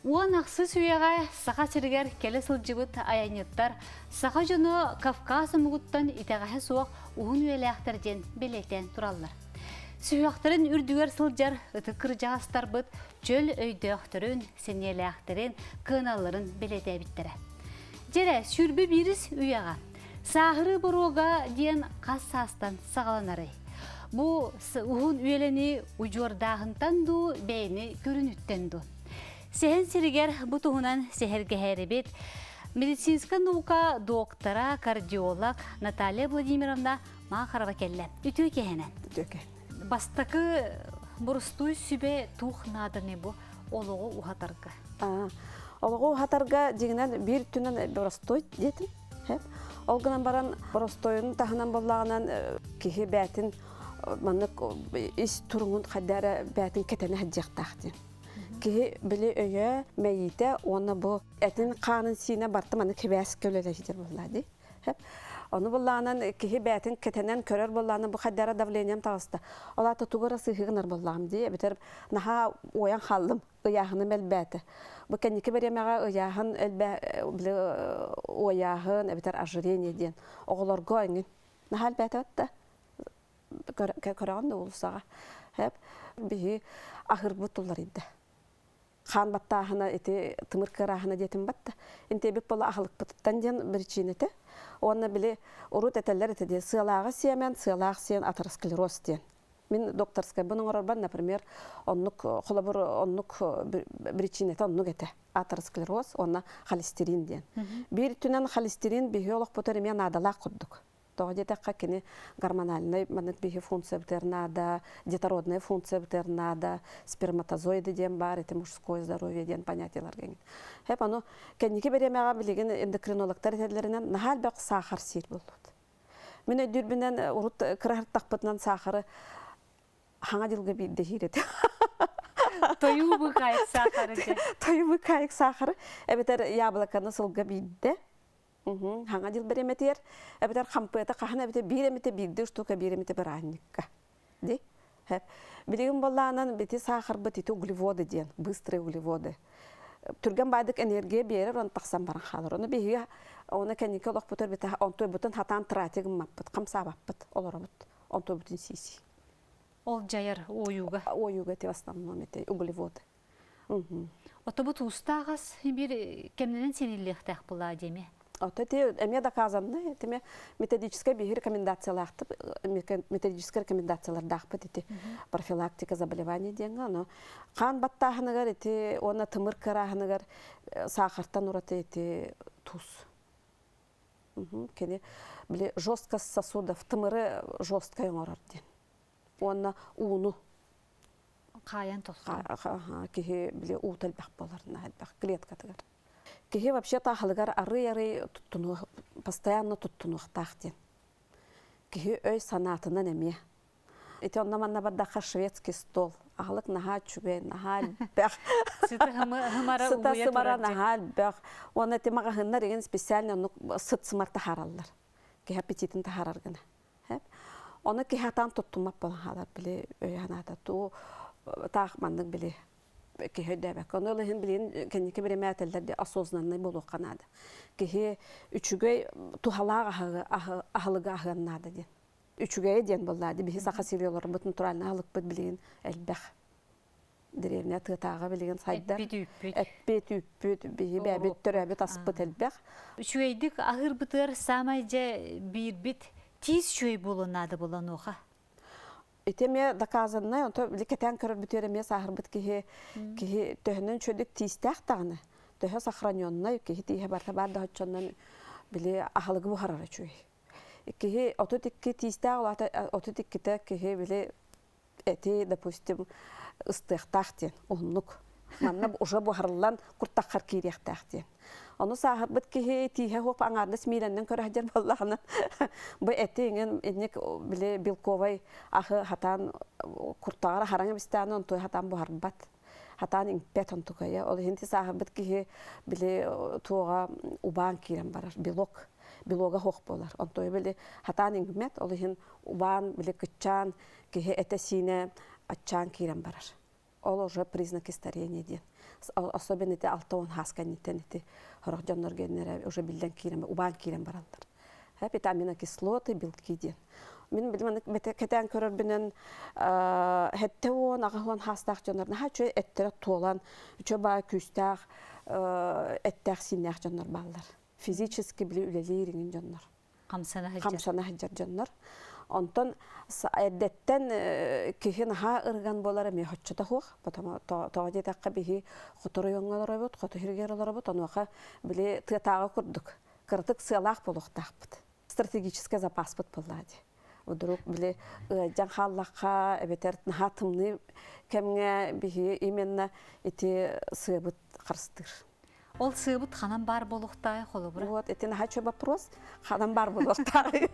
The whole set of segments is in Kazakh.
Уан ақсыз үйеға сақа сіргер келі сылжыбыт аяныттар, сақа жоны Кавказ мұғыттан итағағы суақ уын үйеліяқтарден белетен тұралар. Сүйақтарын үрдігер сылжар ұтықыр жағастар бұд, жөл өйдөқтірін, сенеліяқтырын, кыналарын белете біттірі. Жере сүрбі біріс үйеға, сағыры бұруға дейін қас састан сағаланары. Бұл уын үйелені ұйжордағынтан ду, бейіні көрінүттен ду. Сehen сиригер бутугунан сехергехери бит. Медицинская наука доктора, кардиолог Наталья Владимировна Махарова келле. Үтө кехене. Бастакы бурустуй сүбе тух надырны бу олугу ухатарга. Олугу ухатарга дегенен бир түнен бурустой детим. Олгынан баран бурустойун тахынан боллагынан кихи бәтин маннык ис туруңун кадары бәтин кетене хаджактахты. Ки били өйө мәйите оны бу этин канын сине бартты маны кебәс көлөлө житер буллады. Оны булланан ки бәтин кетенен көрөр булланы бу хаддара давлением тагыста. Алата тугара сыгынар буллам ди битер наха оян халдым ыягыны мелбәте. Бу кенеке беремага ыягын элбә били оягын битер ожирение ден. Оглорго иңин наха элбәте атта. Көрәгән дә улсага. Би ахыр бутулар иде. Хан баттахына эти тымыркырахына детим батта. Инте бик бола ахылык быттан ден причинете. Оны биле урут этелер этеде сылагы сиемен, сылак сиен атеросклероз ден. Мен докторская буның орбан, например, оннук холобур оннук причинете оннук эте. Атеросклероз, онна холестерин ден. Бир түнен холестерин биолог потермен адала курдук. То где-то как они гормональные, манекбихи функции надо, детородная функция надо, сперматозоиды ден бар, это мужское здоровье ден понятие ларген. Хеп оно, кенники беремега билеген эндокринологтар этелеринен нахал бак сахар сир болот. Мен дүрбинен урут кырартакпытынан сахары хаңа жылга бидде хирет. Тоюбы кайык сахары. Тоюбы кайык сахары. Эбетер яблоканы сылга бидде. Хаңа жыл береметер, әбітер қампыйата қағын әбітер биремете бигді штука биремете біранникка. Білеген болағынан беті сахар бітеті углеводы ден, быстрые углеводы. Түрген байдық энергия берер, оны тақсан баран қалыр. Оны бейге, оны кәнеке олық бұтыр беті, онтой бұтын хатан тратегім маппыт, қамса баппыт, олар бұт, онтой бұтын сиси. Ол жайыр ойуға? Ойуға те основном әте углеводы. Оты бұт ұстағыз бір кемненен сенеліктәк бұла деме? Это мне доказано, это методическая рекомендация, методическая рекомендация профилактика заболеваний деньга, но хан баттаханагар это он тымыр караханагар сахартан ураты это туз. Кене били жесткость сосудов, тымыры жесткая орар ден. Он уну. Каян тоска. Кеhe били утал бах болар на бах клетка тагар. Кеге вообще-то ахалгар ары-ары туттуну, постоянно туттуну хтахтен. Кеге өй санатынан эме. Эти он наманна баддаха шведский стол. Ахалык наха чубе, наха бэх. Сыта сымара наха бэх. Он эти магахынна реген специально сыт сымарта хараллар. Кеге аппетитин тахараргана. Оны кехатан туттумап болан халар биле өй ханада ту тахмандың биле. Кеhe debek. Onu olahın bilin kendiki bir emeğatelerde asozlanmayı bolu kanadı. Kehe üçüge tuhalağı ahılığı ahınadı diyen. Üçüge diyen bolladı. Bihi sağa siliyorlar. Bütün turalına alıp bilin elbek. Direvne tığtağı bilin sayda. Etbet üppüt. Bihi bebet törabet asbıt elbek. Üçügeydik ahır bıtır samayca bir bit tiz şöy bulunadı bulan oğa. Eteme doказанное, то лекетен көрөр бүтереме сахар бит кихи төһөнөн чөдүк тистах тагына. Төһө сохранённый кихи тие барта барда хочоннан биле ахалыгы бухарара чүй. Кихи ототикки тистах лата ототикките кихи биле эти, допустим, ыстыктахтен, оннук. Манна уже бухарлан куртахар кирехтахтен. Onu sahip bit ki tihe hop angardas milenlen körahjer bollahna. Bu etingen ennek bile bilkovay ahı hatan kurtara haranga bistanon toy hatan bu harbat. Hatan in beton tukaya. O hinti sahip bit ki bile toga uban kiren barar bilok. Biloga hok bolar. On toy bile hatan in met o hin uban bile kıçan ki etesine açan kiren barar. ол уже признаки старения ден. Особенно это алтон хасканитен эти хорох жоннор геннер уже билден кирем, убан кирем баралдар. Хәп аминокислоты, белки ден. Мен билмән кетән көрөр бинен хәтта он агыгын хастак жоннорна хачы эттере толан, үчө ба күстәк эттәк синнәк жоннор баллар. Физически биле үлелерин жоннор. Камсана хаҗар жоннор. Онтон әдәттән киһин ха ырган болар эме хачыта хук, потому тоҗи такка бихи хутуры яңалар бут, хутыргерлар бут, анука биле тытагы курдук. Кыртык сылак булуктакпыт. Стратегический запас бут булады. Вдруг биле жаңхаллакка эбетер хатымны кемге бихи именно эти сыбыт кырстыр. Ол сыбыт ханан бар болуктай холу бура. Вот, это нахачо вопрос, ханан бар болуктай.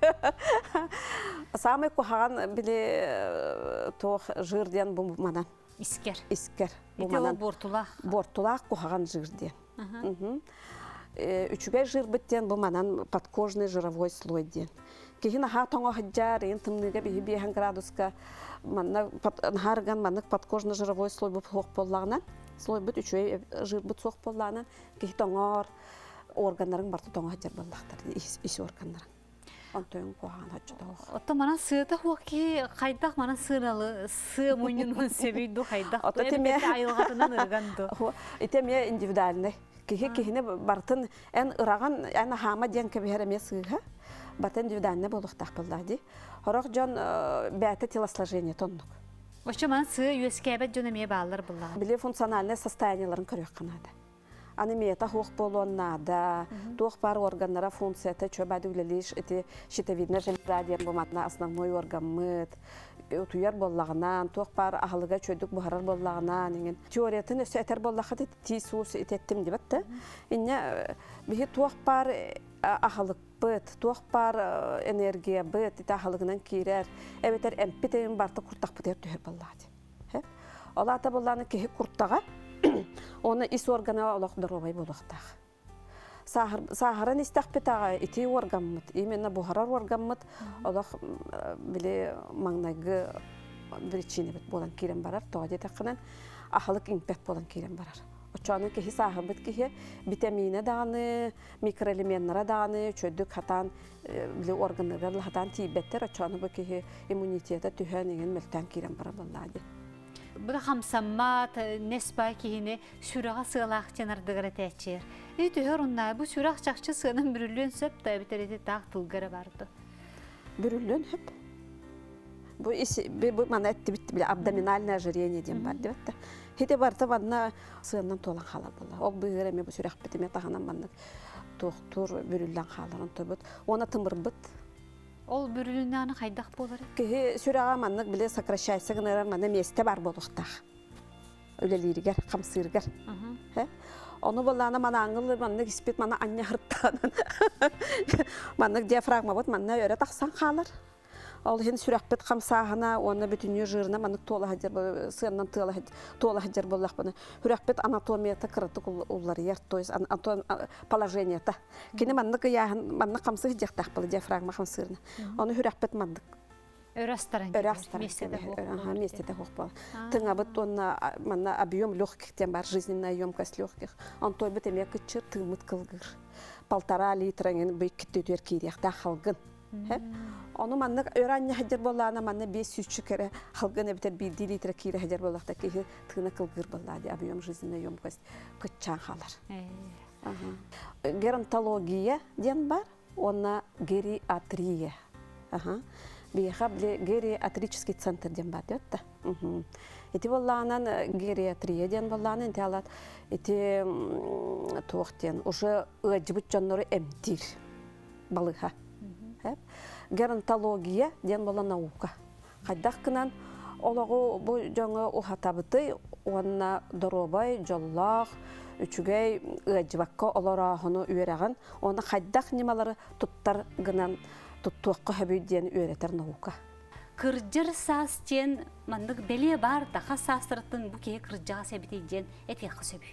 Самый кухаган биле тох жирден бу манан. Искер. Бу манан. Это бортулак. Бортулак кухаган жирден. Үчүгө жир биттен бу манан подкожный жировой слой ден. Кихина хатонго хаджар интимниге бихи 5 градуска манна харган маннык подкожный жировой слой бу хок боллагынан слой бит үчүгө жир бит сок боллагынан кихтоңор органнарын барты тоңо хаджар боллактар ис органнарын. Антон кохан хаджда. Отто мана сыта хоки кайдак мана сыналы сы муйнун себейду кайдак. Отто теме айылгатынан ырганды. Итеме индивидуальный. Кихи бартын эн ыраган эн хама ден кебереме сыга. Бартын индивидуальный болуктак боллады. Хорок жон бәте телосложение тоннук. Вообще мана сы юэскебет жөнеме баллар булла. Биле функциональный состоянияларын көрөк канада. Анемията хук болоннада, тух пар органнара функцията чөбәді үлелеш, эти щитовидная железа ден буматна основной орган мыт, утуяр боллагынан, тух пар ахылыга чөйдік бұхарар боллагынан, еген теориятын өсі әтер боллақыт тисус еттім дебетті. Инне бихи тух пар ахылык быт, тух пар энергия быт, ити ахылыгынан кейрер, әбетер әмпетейін барты құртақ бітер түйер боллады. Ола ата болланы кехи құрттаға, оны ис органы олақ дұробай болуқтақ. Сахаран истақ бетаға ити органмыт, именно бұхарар органмыт, олақ біле маңнайғы причины бет болан керен барар, тоғады тақынан ахылық импет болан керен барар. Очаны кехи сахар бет кехи витамины дағаны, микроэлементтары дағаны, чөйдік хатан біле органлары хатан тейбеттер, очаны бұл кехи иммунитеті түйен еген мүлтен керен барар болады. Бұл қамсаммат, неспай кейіне сүраға сығылақ жанардығыры тәтчер. Өйтігер ұннай, бұл сүрақ жақшы сығынан бүрілін сөп, тәбітереті тақ тұлғыры барды. Бүрілін хөп? Бұл мана әтті бітті біле абдоминальное ожирение дем бар, дебетті. Хеде барды бадына сығынан толан қалар болды. Ол бұйыр әме бұл сүрақ бітіме тағынан бандық тоқтур бүрілін қаларын тұбыт. Оны тымыр бұт. Ол бүрілінені қайдақ болар? Кехи сүраға маннық біле сокращайсы ғынырар мана месте бар болуқтақ. Өлелерігер, қамсыргер. Оны болағына мана аңылы маннық іспет мана анне ғырттағынан. Маннық диафрагма бұд манна өрі тақсан қалар. Ол хен сүрәк бет қамсағына, оны бүтінне жырына маннық толы хаджар, сыяннан толы хаджар болақ бұны. Хүрәк бет анатомията қырытық ұллары ер, то есть положениета. Кені маннық қамсығы жақтақ бұлы диафрагма қамсырына. Оны хүрәк бет маннық. Өрастарын местеде хоқ бол. Тыңа бұт оны объем легкіктен бар, жизненная емкость легких. Он той бұт әме күтчір тыңмыт қылғыр. 1,5 литраңын бұй күтті өтер кейректі қалғын. Onu mannak öğrenci hacer bollağına manna 500 kere halgına biter 1 litre kire hacer bollağda ki tığına kılgır bolladı abiyom жизненная емкость kıtçan halar. Gerontologiya diyen var, ona geriatriya. Biha bile geriatrический центр diyen var diyor da. Eti bollağından geriatriya diyen bollağına enti alat eti tuğ diyen уже ıcıbıt canları emtir balığa. Gerontologiya diyen bolla nauka. Qaydak kınan olağı bu жаңы ухатабыты, ona doробай, jollaq, üçügey ıcıbakka olarağını üyerağın, ona qaydak nimaları tuttar gınan tuttuqqa höbü diyen üyereter nauka. Kırjır sas diyen mandık beliye bar, daha sastırıttın bu kehe kırjağa sebiti diyen et yaqı söbü.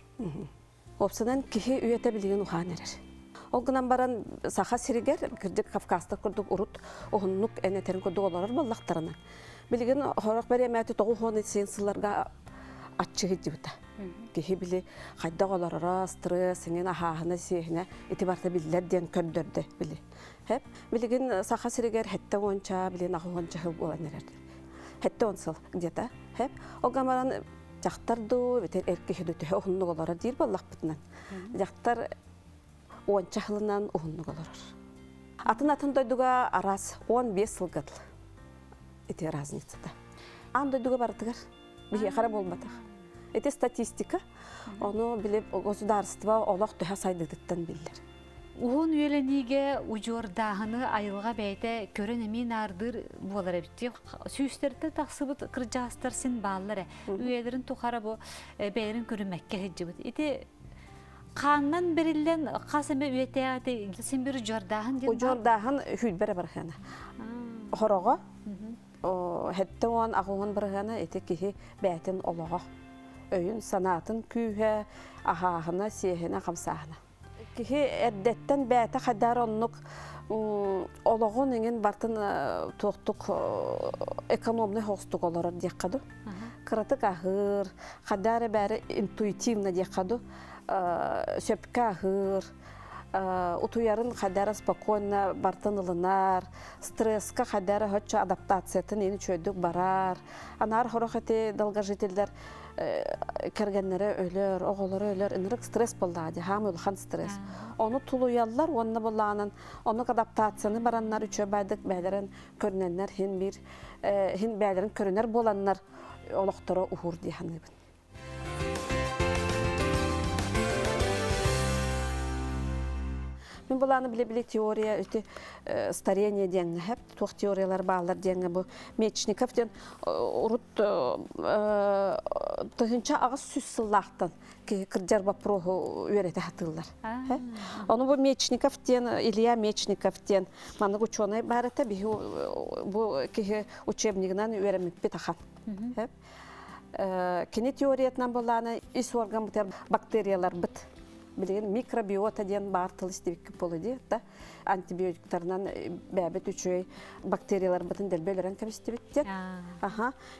Opsadan kehe üyetebildiğin uhanerer. O günden baran saha siriger, kırcık Kafkas'ta kurduk urut, oğunnuk eneterin kurduk olarır ballaklarına. Bilgin horak beremeti toğu honu sensılarga атчыгы дибута. Кихи били хайда оларара стресс, сенген ахахына сиехіне итибарта биллер ден көрдөрдө били. Хеп, билигин саха сиригер хетте онча, билин ахы онча хыл болан ерерди. Хетте онсыл где-то. Хеп, огамаран жақтарду, бетер эрки хүдөтө ohunnu олара дир баллах битнен. Жақтар онча хылынан ohunnu оларар. Атын дойдуга арас 15 сылгадыл. Ити разницата. Ан дойдуга бардыгар. Бихе хара болбатах. Это статистика. Оно билеп государство олох төһә сайдыдыттан биллер. Уһун үелениге ужордахыны айылга бәйте көрөн эмин ардыр болар битти. Сүйүстөрдө таксыбыт кыржастар син бааллары. Үелерин тухара бу бәйрин көрүмәккә хиҗибит. Ити каннан берилен касымы үетәяты син бир жордахын дин. Ужордахын хүлбәре бархана. Хорого. Хетте он агуын бархана эте кихи бәйтен олого. Өйін санатын күйе ахахына сиехіне қамсағына. Кихи әддеттен бәйті қадар оннық олығын еңін бартын тоқтық экономны хоқстық оларар дейқаду. Қыратық ахыр, қадары бәрі интуитивна дейқаду, сөпкі ахыр, утуярын қадары спокойно бартын ылынар, стрессқа қадары хөтші адаптациятын ені чөйдік барар. Анар хорохеті долгожителдер кергенлere ölür, oğulları ölür, inrik stres bolladı, hamı ulhan stres. Onu tuluyallar, onu bollanın, onu adaptasyonu baranlar üçe baydık bəylərin körünenler, hin bəylərin körüner bolanlar oloqtora uhur diyanıbın. Мен боланы біле-біле теория, өте старение деңі, хәп, тоқ теориялар бағалар деңі бұл Мечников ден ұрыт тұхынша ағыз сүз сыллақтан кірджар бапроғы өреті хатылар. Оны бұл Мечников ден, Илья Мечников ден, маңық ученый барыта бұл учебнигінен өреміп бет ақан. Кені теориятынан боланы ис орган бұтер бактериялар бұт. Билген микробиота ден бартыл істебекке болы де, антибиотиктарынан бәбет үшөй бактериялар бұтын дәлбелерін кәп істебекте.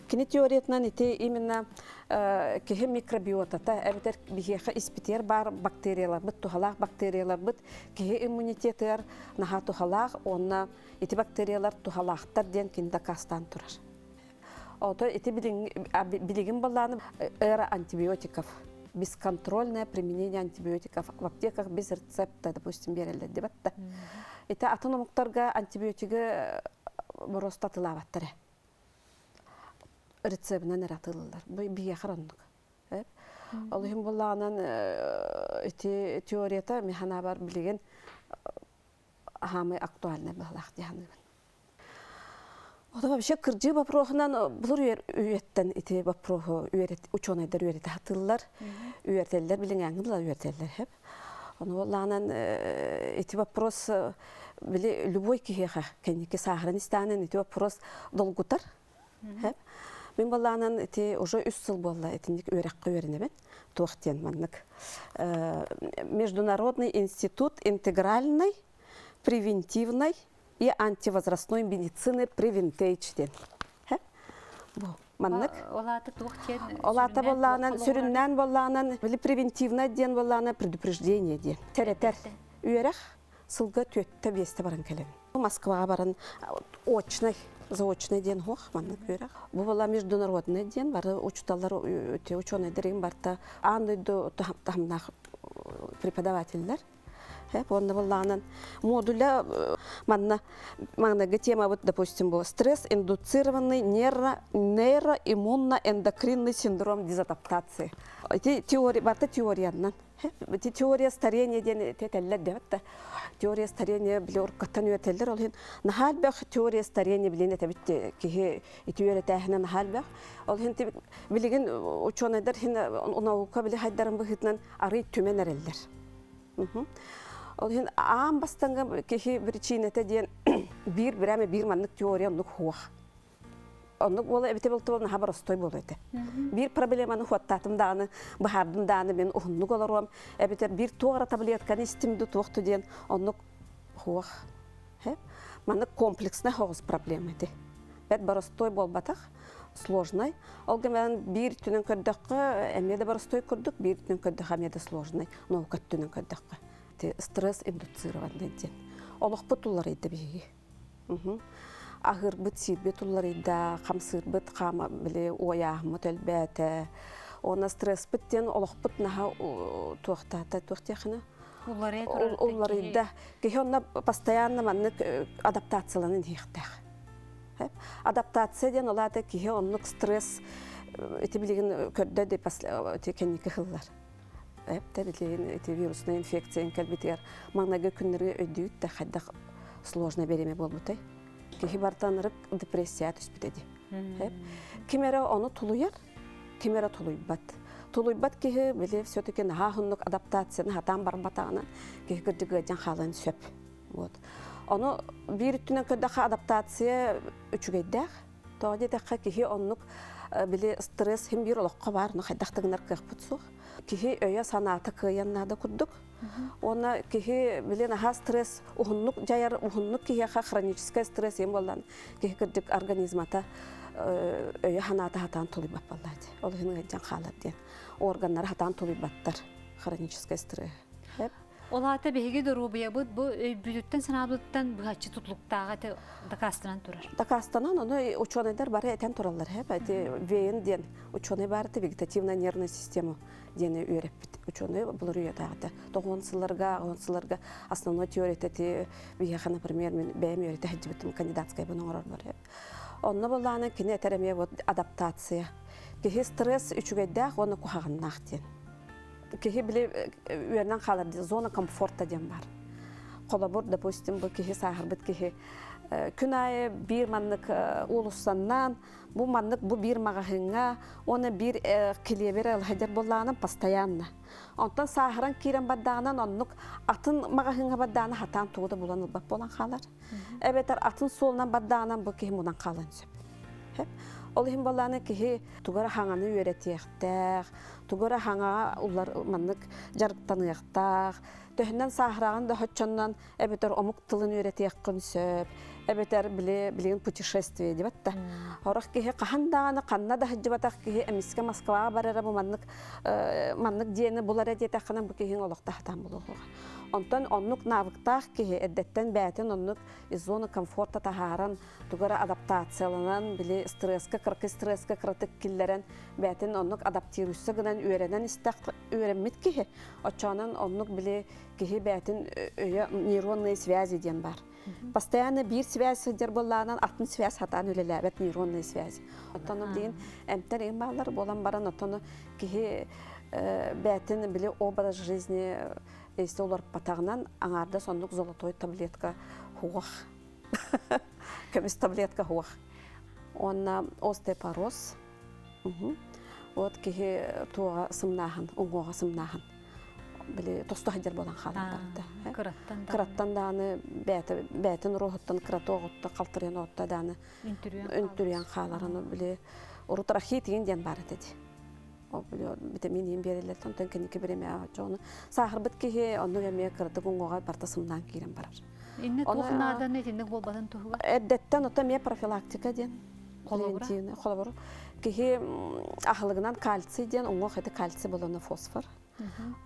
Кені теориятынан ете именно кеге микробиотата, әбетер бігеға испитер бар бактериялар бұт, тухалақ бактериялар бұт, кеге иммунитетер наға тухалақ, онна ете бактериялар тухалақтар ден кенді кастан тұрар. Ото ете билеген боланы эра антибиотиков. Бесконтрольное применение антибиотиков в аптеках без рецепта, допустим, берелер дебатта. Это атономуктарга антибиотиги просто тылаваттары. Рецептнен эратылылар. Бие хараннык. Олхим болланан эти теорията механа бар билеген хамы актуальный балах дияны. Ода вообще кыржы бапрохынан булур үйеттен ити бапроху ученыйдар үйреті хатылар, үйертелер билен аңылар үйертелер хеп. Оны болланан ити вопрос били любой кихеха, кенеке Сахаранистанын ити вопрос долгутар хеп. Мен болланан ити уже 3 жыл болла этиндик үйрекке үйренебен, туақтен маннык. Международный институт интегральной, превентивной и антивозрастной медицины превентейчден. Маннык. Олата болланан, сүрүннән болланан, превентивный ден болланан, предупреждение ден. Теретер. Үйерек сылға төтті бесті баран келем. Москваға баран очный, заочный ден хоқ, маннык үйерек. Бұл бола международный ден, бары учталар, ученый дереген барта, андойду тамнақ преподавательдер. Онда болланан модуля маннага тема вот, допустим, был стресс индуцированный нейроиммуно-эндокринный синдром дезадаптации. Эти теории барта теориядан. Эти теория старения ден тетеллер дебатта. Теория старения биле уркаттан үетеллер ол хин нахалбах теория старения билен этебитте кихи итүере тахнан нахалбах. Ол хин билеген ученыйдар хин наука биле хайдарын быхытнан ары төмен эреллер. Ол хин аам бастанга кихи причинете ден bir маннык теория нук хуах. Оннук бола эбите болтубална хабар остой болойты. Bir проблеманы хуаттатымданы, бахардымданы мен ухуннук оларуам. Эбитер bir туғара таблетканы истимду туқту ден оннук хуах. Маннык комплексна хоғыз проблема еді. Бәт бар остой болбатақ. сложный. Олга мен бир түнен көрдөккө эмеде барыстой көрдүк, бир түнен көрдөх эмеде сложный, но көттүнөн көрдөккө. Стресс индуцированный ден. Олох бутулар иде биги. Агыр бит сирбе тулар иде, камсыр бит кама биле ояхмы төлбәте. Она стресс биттен олох бит наха туктахна. Улар иде. Кехонна постоянно маннык адаптацияланын хихтах. Адаптация ден олады кихе оннук стресс эти билеген көрдө де после кенники хыллар. Эпте билеген эти вирусный инфекция келбитер маңнага күннөргө өйдүт да хаддак сложно береме болбутай. Кихе бартанырык депрессия түспүтеди. Кимере оны тулуяр, кимере тулуйбат. Тулуйбат кихе биле все-таки нахуннук адаптацияны хатан барбатагына кихе кырдыгы жан халын сөп. Вот. Onu bir tünen ködəxə adaptasiya üçügəydək. Тоғады дәққа кихи оннук били стресс хем бир олоққа бар, но хайдақтығынар кықпытсуқ. Кихи өйе санаты кыяннады күрдік. Оны кихи били наха стресс ухуннук жайар ухуннук кихиға хронический стресс ем болдан. Кихи кірдік организмата өйе ханаты хатан тулы бап болады. Ол хенге жан қалар ден. Органнар хатан тулы баттар хронический стресс. Олата беге дөрүбия бу өйбүлүттен санабыттан быгачы тутлуктагы дакастынан турар. Дакастанан оны ученыйдар бары этен тураллар хеп. Эти вен ден ученый бары вегетативная нервная система дене үйрөппүт. Ученый бул үйөтагы. 90-сыларга основной теория эти бияха, например, мен бэм үйрөтө хажыбытым кандидатская бунорор бар хеп. Онны буланы кине тереме вот адаптация. Кихи стресс үчүгөйдак оны кухаганнак ден. Кихи биле үйернен қалар зона комфорта дем бар. Қолабор, допустим, бұл кихи сахар бит кихи күн айы бир маннык улуссаннан, бұл маннык бұл бир мағахыңа, оны бир келебер алхайдар боллағынан постоянно. Онтан сахаран кирен баддағынан оннук атын мағахыңа баддағынан хатан туғыда болан ұлбап болан қалар. Әбетер атын солынан баддағынан бұл кихи мұнан қалан сөп. Ол хим баланы кихи тугара хаңаны үйрәтияқтақ, тугара хаңа улар маннык жарықтанияқтақ, төхіннен сахрағын да хотчоннан әбетер омук тылын үйрәтияққын сөп, әбетер білеген путешествие деп атта. Орық кихи қахандағаны қанна да хаджыбатақ кихи әміске Москваға барара бұл маннык дені бұлар әдетақынан бұл кихин олықта хатан болуға. Онтан оннук навыктах кихи эддеттен бәтін оннук из зоны комфорта тахаран тугара адаптацияланан били стресска кыртык киллерен бәтін оннук адаптируйсы гынан үйренен истақ үйренмит кихи. Очанан оннук били кихи бәтін нейронные связи ден бар. Постоянно бир связь дер болланан атын связь хатан үлеләбет нейронные связи. Онтан дейін әмтер ең балар болан баран онтан кихи бәтін били образ жизни если олар патағынан аңарда сондық золотой таблетка хуақ. Көміс таблетка хуақ. Онна остеопороз. Вот кихи туға сымнағын, ұңғоға сымнағын. Біле тосты хадер болан қалан барды. Кыраттан даны бәтін рухыттан кырат оғытты, қалтырын оғытты даны үнтүриян қаларыны біле урутрахит еген ден бары деді. Витамин ем берелер, тонтан кенеке береме ағачоны. Сахар бит кихе, оны әме кырды ғоңғаға барта сымдан кейрен барар. Инне туғынардан етіндік болбадан туғыға? Әддеттен ота ме профилактика ден. Қолабыру? Кихе ағылығынан кальций ден, оңғақ әді кальций болуына фосфор.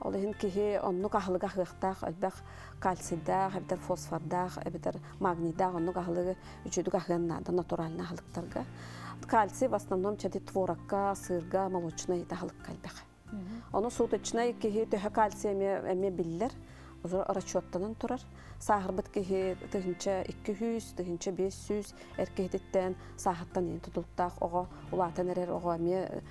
Ол ең кихе оннық ағылыға ғықтақ, әлбәқ кальцийдақ, әбітер фосфордақ, әбітер магнийдақ, оннық ағылығы үчедік ағығаннады, натуралны ағылықтарға. Кальций в основном чади творогка, сырга, молочный тахалык кальбек. Оны суточный кихи төһө кальций эме биллер, расчеттанын турар. Сахар бит кихи тыгынча 200, тыгынча 500 эркехтеттен сахаттан ен тутултак ого улатан эрер ого эме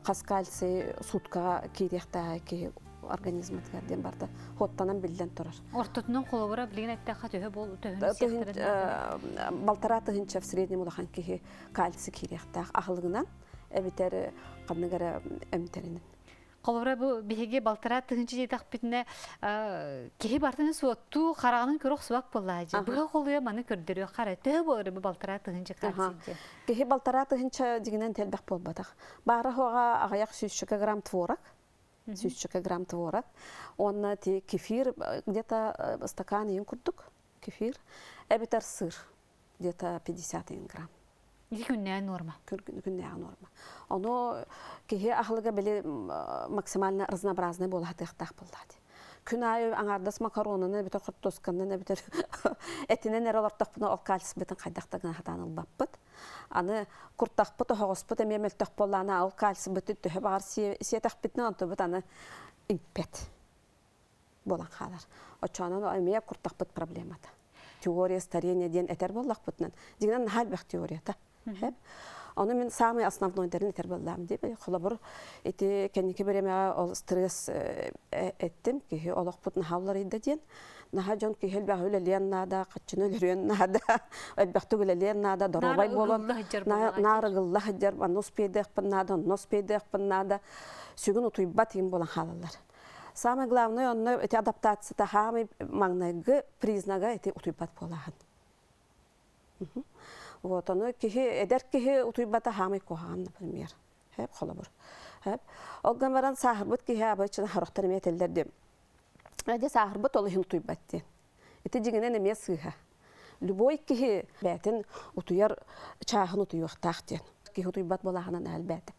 кас кальций суткага кирехта ки организматгарден барда хоттанан биллен турар. Ортотунан колобура билген аттаха төһө бол төһө балтара тыгынча в среднем улахан кихи кальций кирехта ахылыгынан эбитер кадныгара эмтеринен. Колобура бу биһиге балтара тыгынча жетак битне кихи бартыны суотту караганын көрөк субак боллажы. Буга колуя маны көрдөрү кара төһө болор бу балтара тыгынча кальций. Кихи балтара тыгынча дигенен телбек болбадак. Бары хога агаяк 100 грамм творог. 100 грамм творог. Он кефир где-то стакан ен курдук, кефир. Эбитер сыр где-то 50 грамм. İki günlüğe norma. Күннәгә норма. Аны кеһе ахлыга беле максимально разнообразный була хатыктак булды. Күн ай аңардас макаронаны битер кыртосканны битер этинен эралартак буны алкалис битен кайдактагы хатаныл баппыт. Аны куртакпыт хогоспыт эмемелтек боллана алкалис битет төһө бар сиетак битне антыбыт аны импет. Болан халар. Очанан эмия куртакпыт проблемата. Теория старения ден этер боллакпытнан. Дигән хал бак теорията. Хәп. Аны мен самый основной дәрен этер боллам дип, холобур эти кенеке береме ол стресс эттем ки олакпытны хавлар иде ден. Наха жон ки хел бахөле леннада, качыны леннада, элбәхтүгеле леннада, доробай болон. Нарыгыллах җар, носпедек пнада, носпедек пнада. Сүгүн утуйбат им болан халалар. Самое главное, он эти адаптации тахами магнайгы признага эти утуйбат болаган. Вот оно кихи эдер кихи утуйбата хами кохан, например. Хеп холобур. Хеп. Олган баран сахарбыт кихи абайчын характер метелдер деп. Эде сахарбыт олы хин утуйбат ден. Эти жигенен эмес сыха. Любой кихи бәтин утуяр чахын утуйуктак ден. Кихи утуйбат болаганан әлбәт.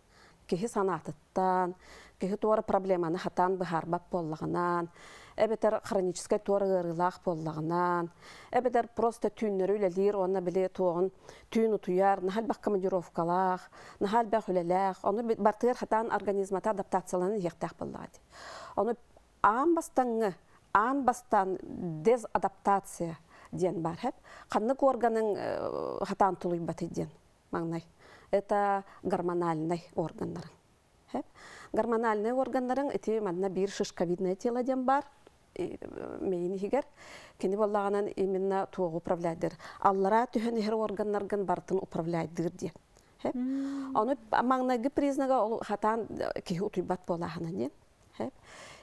Кихи санатыттан, кихи туары проблеманы хатан бахарбап боллаганан, эбетер хронической туары ырылах боллаганан, эбетер просто түйнөрү үлелир, онна биле тугын түйн утуяр, нахал бак командировкалах, нахал бак үлелах, оны бартыр хатан организмата адаптацияланын ектак боллагады. Оны ан бастан дезадаптация ден бар хеп, каннык органын хатан тулуйбаты ден маңнай. Это гормональный органдар. Гормональный органдарын эти манна бир шишковидное тело дем бар. Мейни хигер кени боллаганан именно тугу управляйдыр. Аллара түһен хер органнарган бартын управляйдыр ден. Аны маңнайгы признага ол хатан ки утуйбат болаганан ден.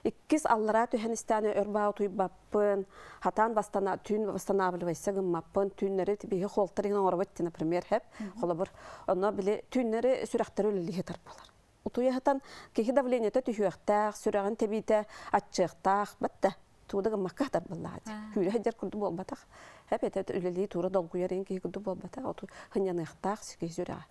Иккис аллара түһен истаны өрба утуйбаппын, хатан бастана түн восстанавливайся гыммаппын, түннери тибиһи холтырын орбатты, например, хеп, холобур. Онно биле түннери сүрәхтәр үлелиһе тарпалар. Утуя хатан кихи давлениете түһүәхтәк, сүрәгән тебите аччыктак, батта. Туда гыммакка тарпалар. Хүле хәҗәр күрде болбатак. Хеп эте үлелиһе туры долгуярын кихи күрде болбатак, оту хыньяныктак сикеһ сүрәгә.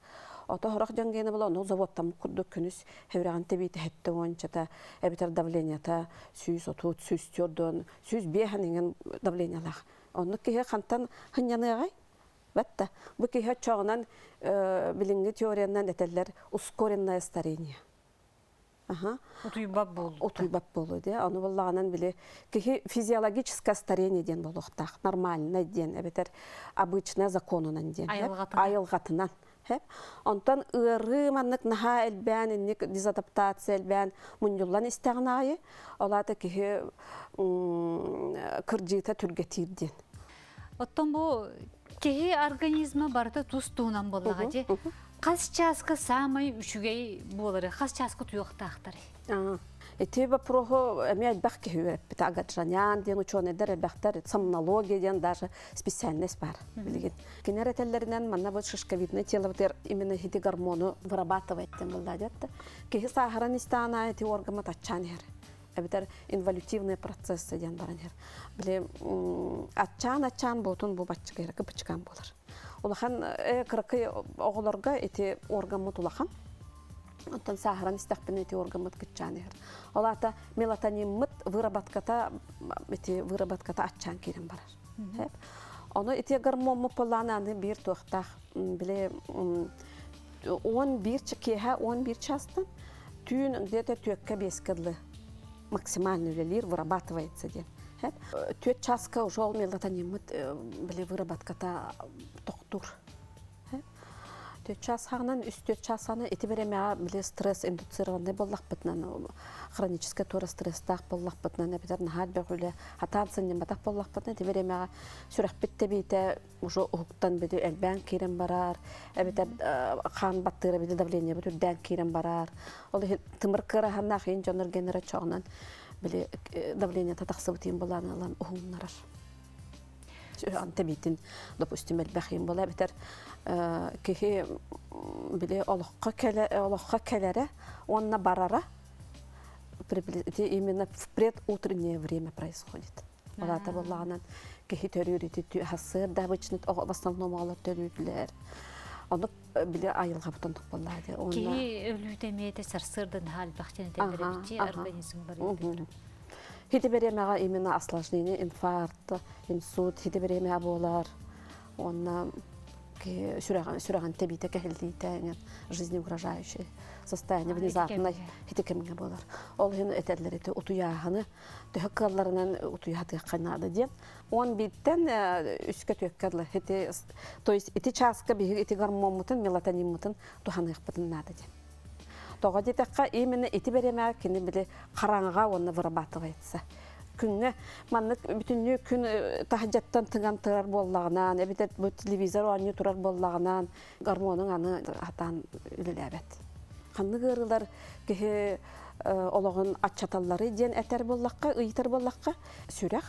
Ото хорак жангene bola onu заводтан курдук күнүс хевраган тебите хетте ончата эбитер давленията сүйүс отут сүйүстөрдөн сүйүс беханеген давлениялах. Onu кеһе хантан хыньяныгай батта. Бу кеһе чогунан билинги теориянан этелер ускоренное старение. Утуйбап болду де. Onu боллаганан биле кеһе физиологическое старение ден болуктак, нормальный ден, эбитер обычный законунан ден. Айылгатынан. Онтан ыры маннык наха элбән, инник дезадаптация элбән, муньюллан истәгнайы, олата кихи кырджита түргетирден. Оттон бу кихи организма барда тустуунан боллага же, кас часка самай үшүгей болары, кас часка туюктактары. Эти вопросы имеют бахки, питагаджанян, ден ученые дары бахтар, сомнология, ден даже специальность бар. Генерателлеринен манна вот шишковидное тело именно эти гормоны вырабатывает, тем более кихи сахаранистана эти органы тачанер, это инволютивные процессы ден баранер. Бли ачан ботун бу бачкайра капчкан болар. Улахан кракы оголорга эти органы тулахан. Онтан сахаран истәкпен эти органы кытчанер. Олата мелатонин выработката ачан кирен барар. Оны эти гормон полананы бир тохтах биле 11 чекеха 11 частан түйін где-то түйекке бескідлі максимальный үлелер вырабатывается ден. Түйет часка уже мелатонин биле выработката тоқтур. Час ханан үстөт часаны эти береме биле стресс индуцированный боллак битнан хроническая тура стресстак боллак битнан битер нахал бегүле хатансын нематак боллак битнан эти береме сүрәк битте бите уже уктан биде элбән кирен барар битер хан баттыры биде давление битер дан кирен барар ол тымыр кыра ханна хин жонор генера чогнан биле давление татаксыбытын боланы алан угуннарар антебитин допустим элбәхин бола битер кихи биле олохка келере онна барара именно в предутреннее время происходит. Олата боллаганан кихи төрүрү хасыр да обычно в основном алар төрүлөр. Оны биле айылга бутондук боллады. Ки өлүтемете сарсырдан хал бахчаны тендеребичи организм бар. Хите беремега именно осложнение, инфаркт, инсульт, хите беремега болар. Он сюраган тебите кехилдите, жизнеугрожающее состояние внезапно хите кемге болар. Ол хин этерлерите утуяханы төһкалларынан утуяхты канады деп. Он биттен үскө төккәрле хите, то есть эти часка биги эти гормонмутын, мелатониммутын туханы хпытын нады деп. Тоға детекка именно эти береме кини биле караңга оны вырабатывается. Күнне маннык бүтүннү күн тахажаттан тыган турар боллагынан, эбитет бу телевизор аны турар боллагынан гормонун аны атан үлелебет. Канны гырылар кеhe ологон аччаталлары ден этер боллакка, ыйтар боллакка сүрәк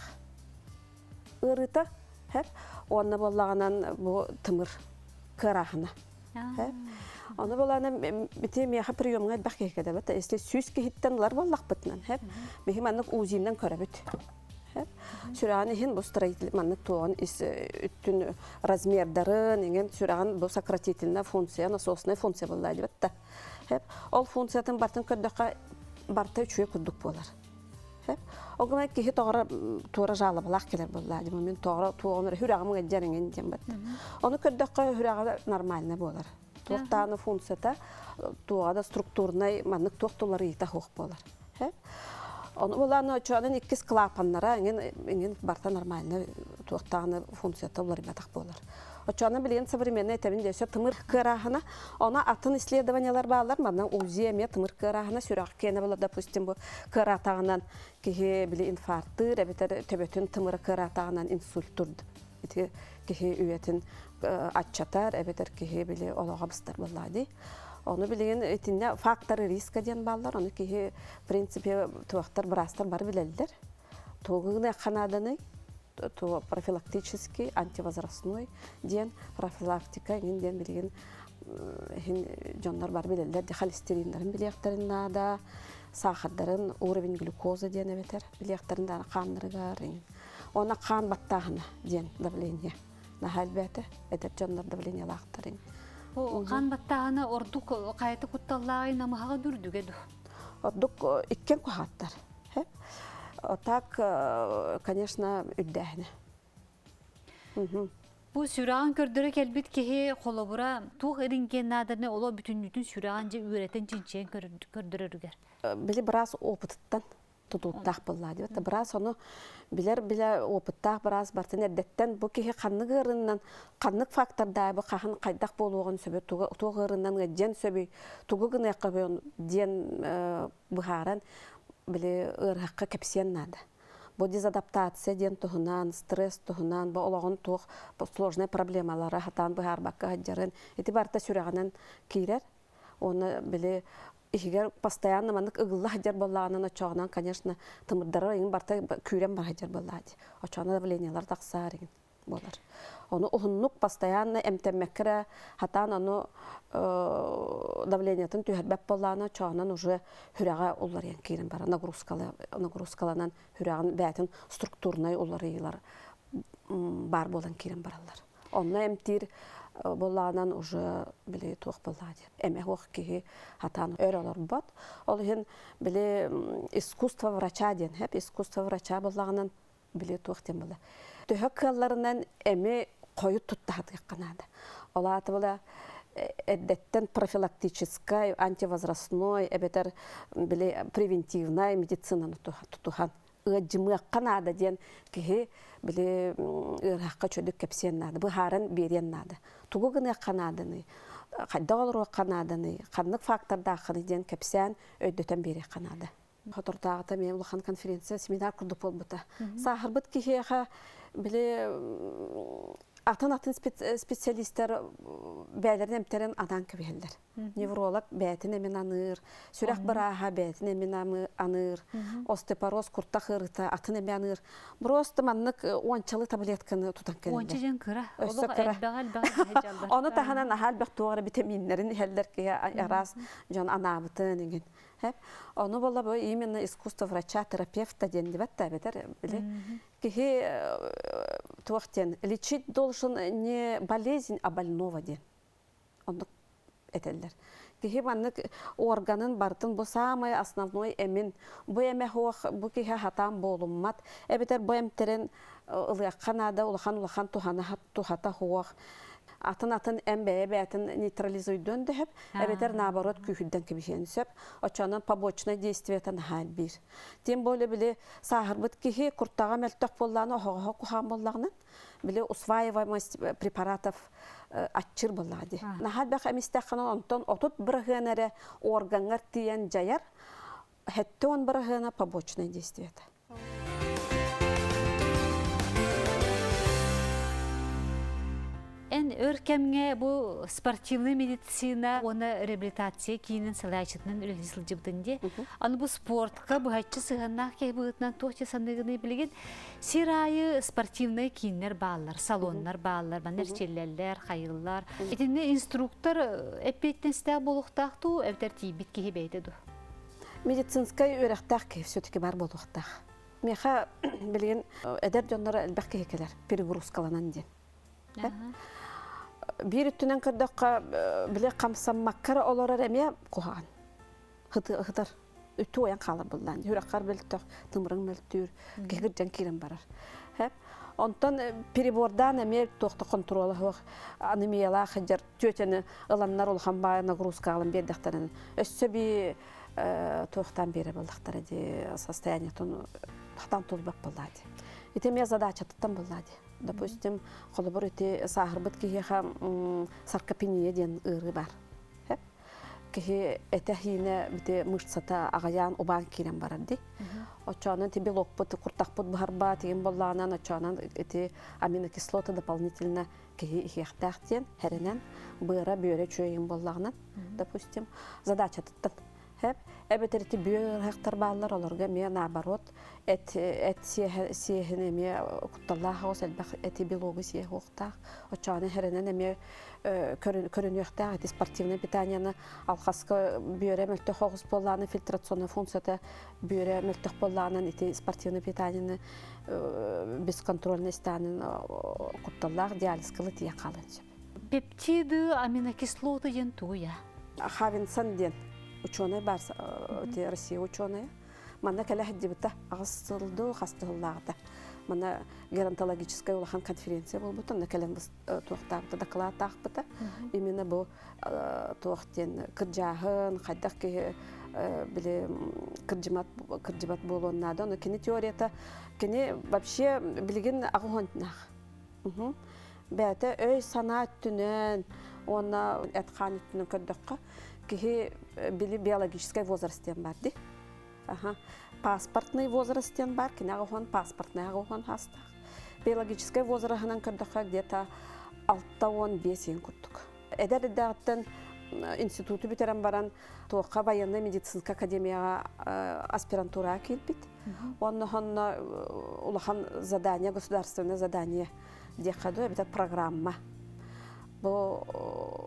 ырыта, хеп, оны боллагынан бу тымыр кырахына. Хеп. Оны боланы бите меха приемга бакекеде бат. Если сүзге хиттенлар боллак битнен, хеп. Мехи маннык узиннен көрөбүт. Хеп. Сүрәгән хин бу строитель маннык туган ис үттүн размердарын, ingen сүрәгән бу сократительная функция, насосная функция буллайды бат. Хеп. Ол функциятын бартын көддөккә барта үчүе кудук болар. Хеп. Огына кихи тура жалы балак келер буллайды. Мен туган хүрәгәмгә җәреңен дем бат. Оны көддөккә хүрәгә нормально болар. Туқтаны функцията туғада структурный маннык туқтулары ита хоқ болар. Оны боланы очуанын 2 клапаннара ingen барта нормально туқтаны функцията олар батақ болар. Очуаны билген современный этемин десе тымыр кырахына, она атын исследованиялар баалар, маннан УЗИ-ме тымыр кырахына сүрәк кене бола, допустим, бу кыратагынан кихи били инфаркты, ребетер төбөтүн тымыр кыратагынан инсульт турду. Кихи үйетін атчатар, әбетер кихи біле олаға бұстар болады. Оны білген өтінде факторы риска ден балдар, оны кихи принципе туақтар бірастар бар білелдер. Тоғығыны қанадыны, профилактический, антивозрастной ден, профилактика ден білген жондар бар білелдер, холестериндарын білектарын нада, сахардарын, уровень глюкоза ден әбетер, білектарын да қандырығар. Ona kan battağına diyen davleniye. Nahalbete eder canlar davleniye laqtarın. O kan battağına orduk qayta kuttallağın namağa dürdügedu. Orduk ikken kuhattar. Hep. Так, конечно, üddähne. Bu sürağın kördürek elbet ki kolabora tuğ erinken nadarne ola bütünlütün sürağınca üreten cinçen kördürürger. Bili biraz opıttan tututtaq bolladı. Biraz onu biler opıttaq biraz bartın eddetten bu ki qanıgırından qanık faktorda bu qahan qaydaq bolğan söbü tuğırından gen söbü tuğugın yaqabın den buharan bile ırhaqqa kapsiyan nada. Bu dezadaptasiya den tuğunan, stres tuğunan, bu olağın tuğ sложные проблемалары hatan buhar bakka hajjarın etibarta sürağından kirer. Onu bile Eğer постоянно маннык ыгылла хаҗар боллаганын очогынан, конечно, тымырдары иң барта күрәм бар хаҗар боллады. Очогына давлениялар тақсар иң болар. Оны ухуннук постоянно эмтеммеккере, хатан аны давлениятын түһәрбәп болланы очогынан уже хүрәгә уллар ян кирен бар. Нагрузкаланан хүрәгән бәтин структурный уллар ыйлар бар болан кирен баралар. Онна эмтир боллаганан уже биле тух боллады. Эме хох ки хатан өрөлөр бат. Ол хин биле искусство врача ден, хеп искусство врача боллаганан биле тух тем болду. Төһөккалларынан эме коюп туттады канада. Олаты бола эддеттен профилактической, антивозрастной, эбетер биле превентивная медицина тутухан. Ыжмы канада ден ки биле ыракка чөдүк кепсен нады. Бу харын берен нады. Тугугыны канаданы, кайдалру канаданы, каннык факторда ханы ден кепсен өйдөтөн бери канада. Хотортагыта мен улахан конференция семинар курдук болбута. Сахарбыт кихеха биле атын специалисттер бәйлерин эмтерен адан кебелдер. Невролог бәтин эмен аныр, сүрәк бараха бәтин эмен аныр, остеопороз куртта хырыта атын эмен аныр. Просто маннык ончалы таблетканы тутан келди. Ончажан кыра. Бәгал. Оны таханан ахал бак тугары витаминнерин хәлләр ки арас жан анабытын деген. Хәп. Оны болла бу именно искусство врача, терапевта ден дибат табетер биле. Кихи туахтен лечить должен не болезнь, а больного ден. онны этеллер. Кихи маннык органын бартын бу самый основной эмин. Бу эме хуак бу кихи хатан болуммат. Эбетер бу эмтерен ылыакканада улахан тухата хуак. Атын эмбе бәтин нейтрализуйдун деп, эбетер наоборот күйүдден кебишен сөп, очонун побочное действиетен хал бир. Тем более биле сахарбыт кихи курттага мелтөк болланы охого кухан боллагынан, биле усваиваемость препаратов атчыр боллагы. Нахал бак эмистеханан онтон отут биргенере органгар тиен жаяр, хеттон биргена побочное действиет. En örkemge bu спортивный медицина, оны реабилитация кейінен салайчытынан үлгісіл жібдінде. Аны бұл спортқа бұғайтшы сығаннақ кей бұғытынан тоқчы сандығыны білген сирайы спортивный кейінлер бағалар, салонлар бағалар, банер челлерлер, қайыллар. Етінде инструктор әппеттен сітәк болуқтақты, әвдер тейбіт кейі бәйдеді. Медицинскай өрәқтақ кей все-таки бар болуқтақ. Меха білген әдер жонлары әлбәқ кейкелер, перегрузкаланан ден. Bir üttünen kırdakka bile kamsanmakkara olara remeye koğan. Hıdır. Üttü oyan kalır buldan. Hürakkar beltök, tımırın beltür, gehircan kirin barar. Hep. Ondan peribordan emeye toqta kontrola hoq. Anemiyala xıcar tüeteni ılanlar olğan bağı nagruska alın berdiklerini. Össe bir toqtan beri buldukları de состояниятон хатан толбак булады. Итеме задача таттан булады. Допустим, холобор эти сахарбыт кихеха саркопения ден ыры бар. Кихе это хине бите мышцата агаян обан кирен барады. Очанан тебе локпот куртакпот барба тиген болланан очанан эти аминокислоты дополнительно кихе хехтахтен херенен быра бөре чөйин боллагынан. Допустим, задача таттан. Hep ebeterti büyük hektar bağlar olurga me nabarot et siyehine me kuttallah hos elbaq eti biologi siyeh oqta oçanı herenen me körünüqta et sportivne питаниені алқасқа büyüre mültü hoğuz bollanı filtrasyonu funksiyata büyüre mültü bollanı eti sportivne питаниені бесконтрольный станын kuttallah dializ kılı tiye kalın. Peptidy, aminokislоты ен туя. Хавинсон ден ученый бар, Россия ученый. Мана кәлі хәддебітті ағыстылды, қастығыллағыда. Мана геронтологическая улахан конференция бол бұты, кәлін біз туақтағыда доклад тағыпыты. Именно бұл туақтен кіржағын, қайдақ ке кіржімат болуынады. Оны кені теорията, кені вообще білген ағуғантынақ. Бәті өй сана түнен, оны әтқан үттінің көрдіққа. Кихи били биологический возрастен барды. Паспортный возрастен бар, кинагохон паспортный агохон хаста. Биологический возрастен кырдыка где-то 6-15 курдук. Эдер дагыттан институту битерен баран тоққа военный медицинская академияга аспирантура келбит. Онна улахан задание, государственное задание декаду, это программа. Бу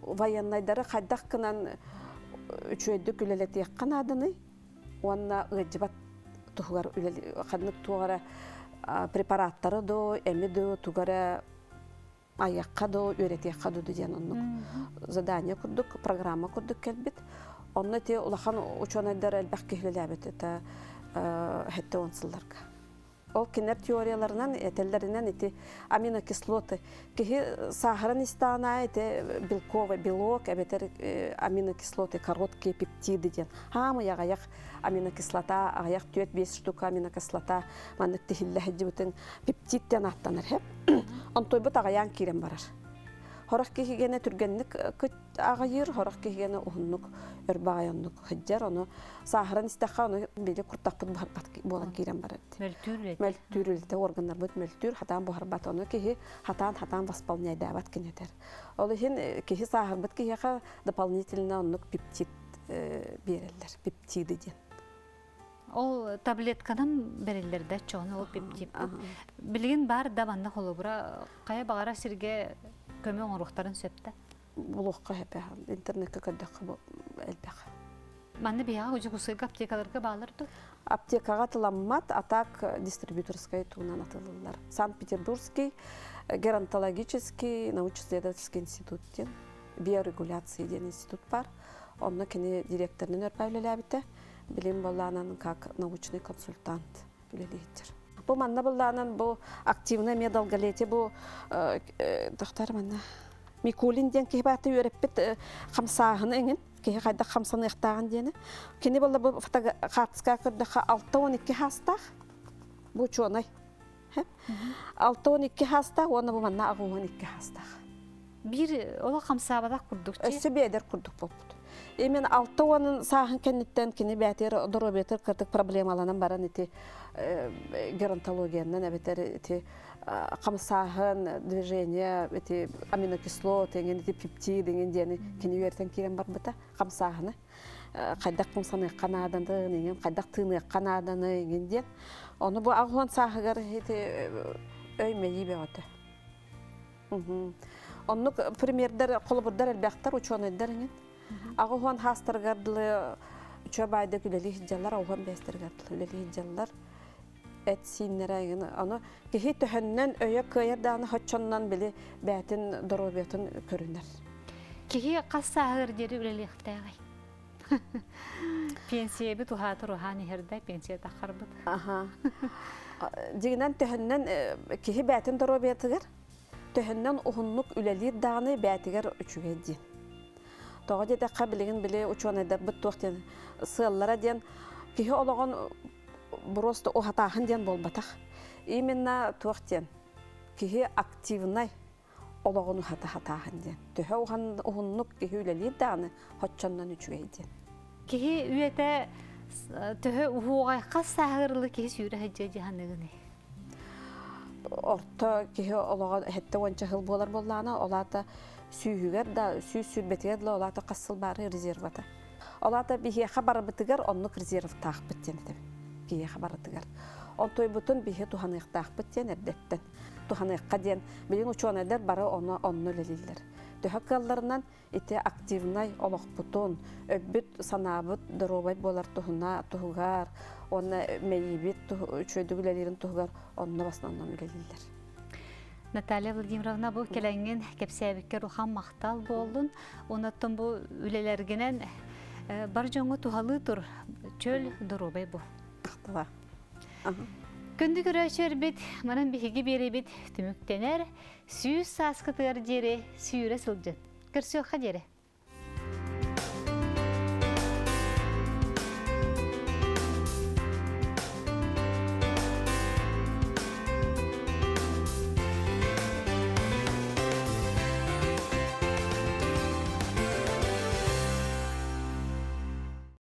военныйдары кайдак кынан үчөйдүк үлелет яккан адыны, онна ыжыбат тугар үлел каднык тугара препараттары до, эми до тугара аякка до, үйрет якка до деген оннук задание курдук, программа курдук келбит. Онна те улахан ученыйдары элбак кехлелебит, это хетте онсылларга. Ол кинер теорияларынан, этеллеринен эти аминокислоты. Кихи сахаран истана, это белковый белок, эбетер аминокислоты, короткие пептиды ден. Хамы ягаяк аминокислота, аяк 4-5 штука аминокислота, маннык тихиллахи дебутын пептидден аттаныр хеп. Он тойбут агаян кирен барар. Хорак кихигене түргенник агайыр, хорак кихигене ухуннук, өрбағайоннук хыджар, оны сахаран истаха, оны бейде куртақпыт бұхарбат болан кирен барар. Мөлтүрілді органдар бұд мөлтүр, хатан бұхарбат, оны кихи хатан восполняйда абат кенетер. Олы хен кихи сахарбат кихиға дополнительно оннук пептид берелер, пептиды ден. Ол таблеткадан берелерді чоны ол пептид. Білген бар дабанна холубыра, қая бағара сірге көмі оңырықтарын сөпті? Бұлыққа әпі, интернетке көдіққа әлбәқ. Манны бияға өжі құсыға аптекаларға бағалырды? Аптекаға тыламмат, атак дистрибьюторскай туғынан атылылар. Санкт-Петербургский геронтологический научно-исследовательский институттен биорегуляция деген институт бар. Онна кини директорын өрпәйлеләбите. Билим болланан как научный консультант үлелейтер. Бу манна болланан бу активный медалгалете бу доктор манна Микулин ден кебаты өреппет хамсаһын эңин ке кайда хамсаны ыктаган дени. Кини болла бу фотография көрдө 6-12 хастах. Бу чонай. 6-12 хастах, оны бу манна 12 хастах. Bir ola хамсабада курдук чи. Өссө бедер курдук болбут. Эмен 6-10 саһын кеннеттен кини бәтер доробетер кырдык проблемаланан баран ити геронтологиянан әбетер ити камсаһын движение ити аминокислот деген ити пептид деген дени кини үертен кирен бар бата камсаһыны кайдак кымсаны канадан деген кайдак тыны канадан деген ден оны бу агон саһыгар ити өймеyi беоте. Онны примердер колбурдар элбактар ученыйдар ген агон хастыргарлы чөбайды күлели жаллар агон бестергарлы үлели жаллар этсиннереген аны кехи төһөннән өйө кыйырдан хоччоннан биле бәтин доробетін көрүнер. Кихи кассагыр дери үлелехтәгай. Пенсия бит ухаты рухани хердә пенсия тахарбыт. Аха. Дигеннән төһөннән кехи бәтин доробетигер төһөннән ухунлук үлелир дагыны бәтигер үчүгәди. Тога дә кабилеген биле ученыйдар бит тохтен сыллара ден кехи олаган просто ухатаһын ден болбатах. Именно тохтен кехи активный олаган ухатаһын ден. Төһө ухунлук кехи үлелир дагыны хоччоннан үчүгәди. Кихи үете төһө ухугай кассагырлы кихи сүйрә хаҗҗа җаһанныгыны. Орта кихи олаган хәтта онча хыл болар боллана олата сүйүгер да сүйсүрбетигер да олата кассыл бары резервата. Олата бихи хабар битигер оннук резерв тах биттен деб. Кихи хабар битигер. Он той бутун бихи туханык тах биттен эрдеттен. Туханыкка ден билин ученыйдар бары онну лелилер. Төһәккәлләреннән ите активный олох бутун өббүт санабыт дробай болар тухуна тугар оны мейбит чөйдүгүләрен тугар онны баснаннан үлелилер. Наталья Владимировна бу келеңген кепсәбиккә рухан мактал болдун. Онаттан бу үлеләргенән бар җоңы тухалы тур чөл дробай бу. Ахтала. Күнді көрәшер бит, манан бихиги бері бит түміктенер, сүйіз сасқытығар жері сүйірі сылжын. Көрсөқа жері.